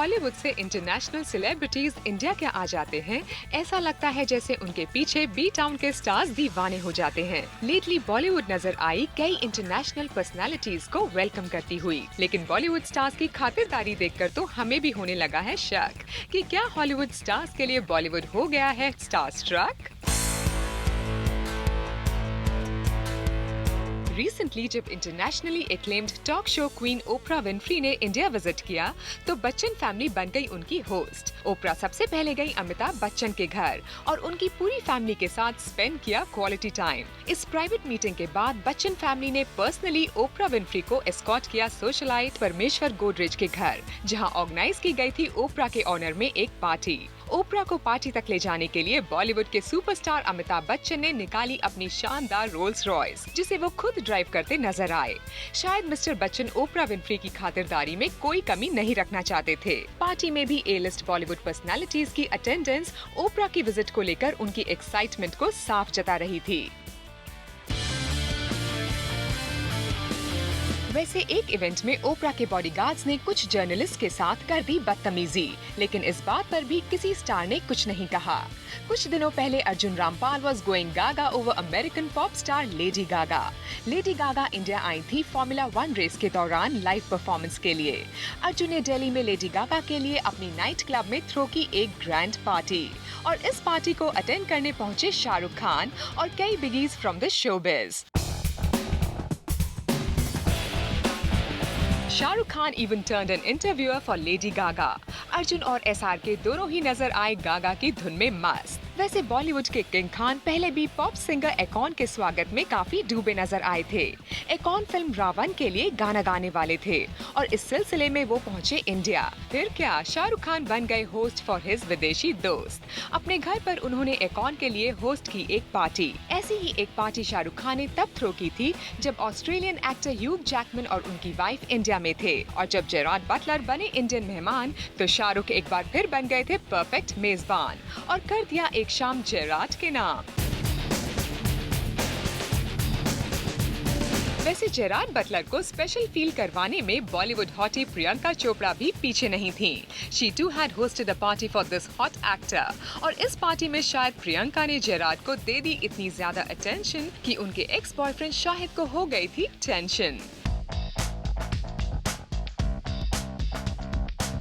बॉलीवुड से international celebrities India के आ जाते हैं, ऐसा लगता है जैसे उनके पीछे बी टाउन के स्टार्स दीवाने हो जाते हैं। लेटली बॉलीवुड नजर आई कई इंटरनेशनल पर्सनालिटीज को वेलकम करती हुई, लेकिन बॉलीवुड स्टार्स की खातिरदारी देखकर तो हमें भी होने लगा है शक कि क्या हॉलीवुड स्टार्स के लिए बॉलीवुड हो गया है स्टार स्ट्रक। रिसेंटली जब internationally acclaimed talk show queen ओपरा विनफ्री ने इंडिया विजिट किया, तो बच्चन फैमिली बन गई उनकी होस्ट। ओपरा सबसे पहले गई अमिताभ बच्चन के घर और उनकी पूरी फैमिली के साथ स्पेंड किया क्वालिटी टाइम। इस प्राइवेट मीटिंग के बाद बच्चन फैमिली ने पर्सनली ओपरा विनफ्री को एस्कॉर्ट किया सोशलाइट परमेश्वर गोदरेज के घर, जहां ऑर्गेनाइज की गई थी ओपरा के ऑनर में एक पार्टी। ओपरा को पार्टी तक ले जाने के लिए बॉलीवुड के सुपरस्टार अमिताभ बच्चन ने निकाली अपनी शानदार रोल्स रॉयस, जिसे वो खुद ड्राइव करते नजर आए। शायद मिस्टर बच्चन ओपरा विनफ्री की खातिरदारी में कोई कमी नहीं रखना चाहते थे। पार्टी में भी ए लिस्ट बॉलीवुड पर्सनालिटीज की अटेंडेंस ओपरा की विजिट को लेकर उनकी एक्साइटमेंट को साफ जता रही थी। वैसे एक इवेंट में ओपरा के बॉडीगार्ड्स ने कुछ जर्नलिस्ट के साथ कर दी बदतमीजी, लेकिन इस बात पर भी किसी स्टार ने कुछ नहीं कहा। कुछ दिनों पहले Arjun Rampal was going gaga over American pop star Lady Gaga. Lady Gaga India I थी फॉर्मूला 1 रेस के दौरान लाइव परफॉर्मेंस के लिए। अर्जुन ने दिल्ली में लेडी गागा के लिए अपनी नाइट क्लब में थ्रो की एक ग्रैंड पार्टी, और इस पार्टी को अटेंड करने पहुंचे शाहरुख खान और कई बिगीज from the showbiz. Shahrukh Khan even turned an interviewer for Lady Gaga. Arjun और SRK दोनों ही नजर आए गागा की धुन में मस्त। वैसे बॉलीवुड के किंग खान पहले भी पॉप सिंगर एकॉन के स्वागत में काफी डूबे नजर आए थे। एकॉन फिल्म रावण के लिए गाना गाने वाले थे और इस सिलसिले में वो पहुंचे इंडिया। फिर क्या, शाहरुख खान बन गए होस्ट फॉर हिज विदेशी दोस्त। अपने घर पर उन्होंने एकॉन के लिए होस्ट की एक पार्टी। ऐसी ही एक पार्टी शाहरुख खान ने तब थ्रो की थी जब ऑस्ट्रेलियन एक्टर ह्यूग जैकमैन और उनकी वाइफ इंडिया में थे, और जब जेरार्ड बटलर बने इंडियन मेहमान, तो शाहरुख एक बार फिर बन गए थे परफेक्ट मेजबान और कर दिया एक शाम जेरार्ड के नाम। वैसे जेरार्ड बटलर को स्पेशल फील करवाने में बॉलीवुड हॉटी प्रियंका चोपड़ा भी पीछे नहीं थी। She too had hosted a party for this hot actor, और इस पार्टी में शायद प्रियंका ने जेरार्ड को दे दी इतनी ज्यादा अटेंशन कि उनके एक्स बॉयफ्रेंड शाहिद को हो गई थी टेंशन।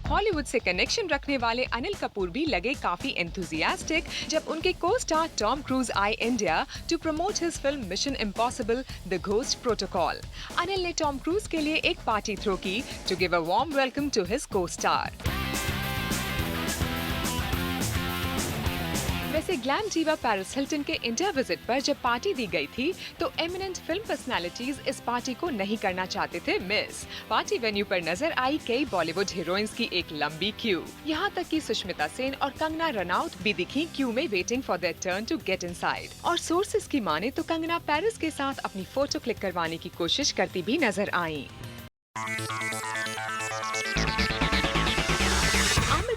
हॉलीवुड से कनेक्शन रखने वाले अनिल कपूर भी लगे काफी एंथुजियास्टिक जब उनके को स्टार टॉम क्रूज आए India to promote his film Mission Impossible the Ghost Protocol. Anil ने टॉम क्रूज के लिए एक पार्टी थ्रो की to give a warm welcome to his costar. वैसे ग्लैम डीवा पेरिस हिल्टन के India visit पर जब पार्टी दी गई थी, तो एमिनेंट फिल्म पर्सनालिटीज इस पार्टी को नहीं करना चाहते थे मिस। पार्टी वेन्यू पर नजर आई कई बॉलीवुड हीरोइंस की एक लंबी क्यू। यहाँ तक कि सुष्मिता सेन और कंगना रनौत भी दिखी क्यू में waiting for their turn to get inside. और सोर्सेज की माने तो कंगना पेरिस के साथ अपनी फोटो क्लिक करवाने की कोशिश करती भी नजर आई।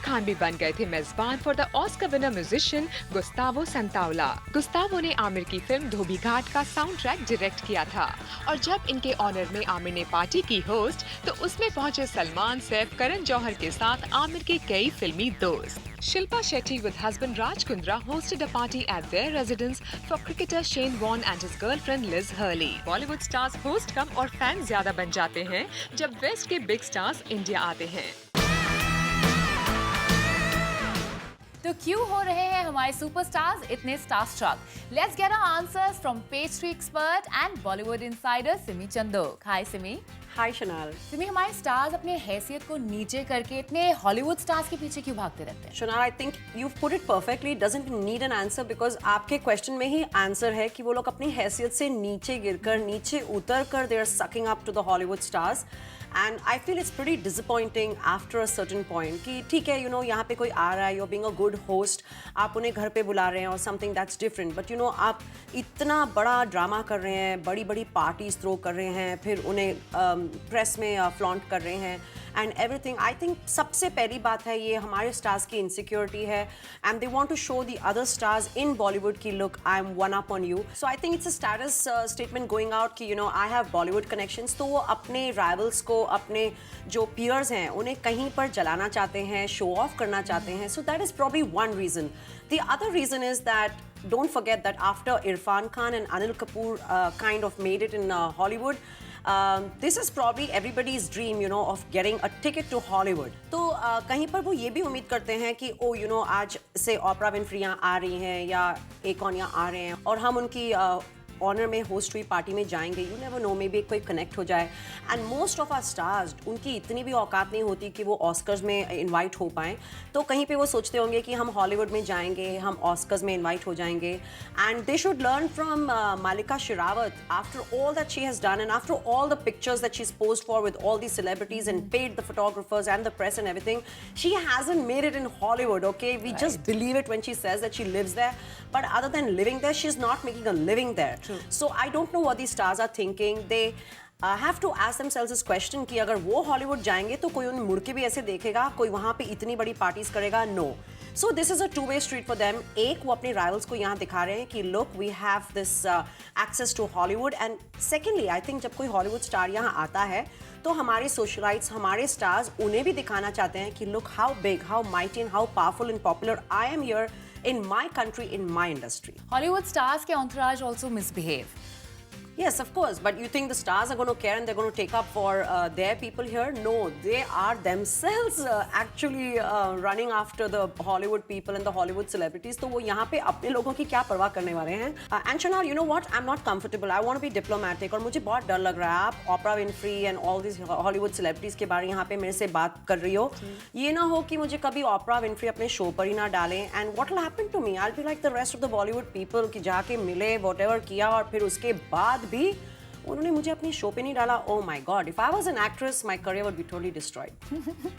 खान भी बन गए थे मेजबान for the Oscar winner musician Gustavo Santaolalla. Gustavo ने आमिर की फिल्म धोबी घाट का साउंड ट्रैक डायरेक्ट किया था, और जब इनके ऑनर में आमिर ने पार्टी की होस्ट, तो उसमें पहुंचे सलमान, सैफ, करण जौहर के साथ आमिर के कई फिल्मी दोस्त। Shilpa Shetty with husband Raj Kundra hosted a party at their residence for cricketer Shane Warne and his girlfriend Liz Hurley. Bollywood stars host कम और फैन ज्यादा बन जाते हैं जब वेस्ट के बिग स्टार्स इंडिया आते हैं। तो क्यों हो रहे हैं हमारे सुपरस्टार्स इतने star struck? Let's get our answers from pastry expert and Bollywood insider Simi Chandok. Hi Simi. Hi Shanal. Simi, हमारे स्टार्स अपने हैसियत को नीचे करके इतने हॉलीवुड स्टार्स के पीछे क्यों भागते रहते हैं? Shanal, I think you put it perfectly, doesn't need an answer, because आपके क्वेश्चन में ही आंसर है कि वो लोग अपनी हैसियत से नीचे गिरकर, नीचे उतर कर they are sucking up to the Hollywood stars. And I feel it's pretty disappointing after a certain point कि ठीक है, यू नो, यहाँ पे कोई आ रहा है, you are being a good good host, आप उन्हें घर पे बुला रहे हैं और something that's different, but you know आप इतना बड़ा ड्रामा कर रहे हैं, बड़ी बड़ी पार्टीज थ्रो कर रहे हैं, फिर उन्हें प्रेस में फ्लॉन्ट कर रहे हैं एंड एवरीथिंग। आई थिंक सबसे पहली बात है ये हमारे स्टार्स की इनसिक्योरिटी है and they want to show the other stars in Bollywood की look I am one up on you. So I think it's a status statement going out कि you know I have Bollywood connections. तो वो अपने rivals को, अपने जो piers हैं उन्हें कहीं पर जलाना चाहते हैं, शो ऑफ करना चाहते हैं। So that is probably one reason. The other reason is that don't forget that after Irfan Khan and Anil Kapoor kind of made it in Hollywood, this is probably everybody's dream, you know, of getting a ticket to Hollywood. तो कहीं पर वो ये भी उम्मीद करते हैं कि ओ यू नो आज से ओपरा विनफ्री यहाँ आ रही हैं या एकॉन यहाँ आ रहे हैं और हम उनकी ऑनर में होस्ट हुई पार्टी में जाएंगे। You never know, maybe कोई कनेक्ट हो जाए। And most of our stars, उनकी इतनी भी औकात नहीं होती कि वो ऑस्कर्स में इनवाइट हो पाएँ। तो कहीं पे वो सोचते होंगे कि हम हॉलीवुड में जाएंगे, हम ऑस्कर्स में इनवाइट हो जाएंगे। And they should learn from Mallika Sherawat after all that she has done and after all the pictures that she is posed for with all the celebrities and paid the photographers and the press and everything. She hasn't made it in Hollywood, okay? We just believe it when she says that she lives there. But other than living there, she's not making a living there. True. So I don't know what these stars are thinking. They have to ask themselves this question कि अगर वो Hollywood जाएंगे तो कोई उन्हें मुड़ के भी ऐसे देखेगा, कोई वहाँ पे इतनी बड़ी पार्टीज करेगा? No. So this is a two-way street for them. एक, वो अपने राइवल्स को यहाँ दिखा रहे हैं कि look, we have this access to Hollywood. And secondly, I think जब कोई हॉलीवुड स्टार यहाँ आता है तो हमारे सोशलाइट्स, हमारे स्टार्स उन्हें भी दिखाना चाहते हैं कि look how big, how mighty and how powerful and popular I am here in my country, in my industry. Hollywood stars के entourage also misbehave. Yes, of course. But you think the stars are going to care and they're going to take up for their people here? No, they are themselves actually running after the Hollywood people and the Hollywood celebrities. तो वो यहाँ पे अपने लोगों की क्या परवाह करने वाले हैं? And Shanar, you know what? I'm not comfortable. I want to be diplomatic. और मुझे बहुत डर लग रहा है। आप Oprah Winfrey and all these Hollywood celebrities के बारे यहाँ पे मेरे से बात कर रही हो। ये ना हो कि मुझे कभी Oprah Winfrey अपने शो पर ही ना डालें। And what will happen to me? I'll be like the rest of the Bollywood people कि जाके मिले, whatever किया और फिर उसके बाद भी उन्होंने मुझे अपने शो पे नहीं डाला। Oh my God! If I was an actress, my career would be totally destroyed.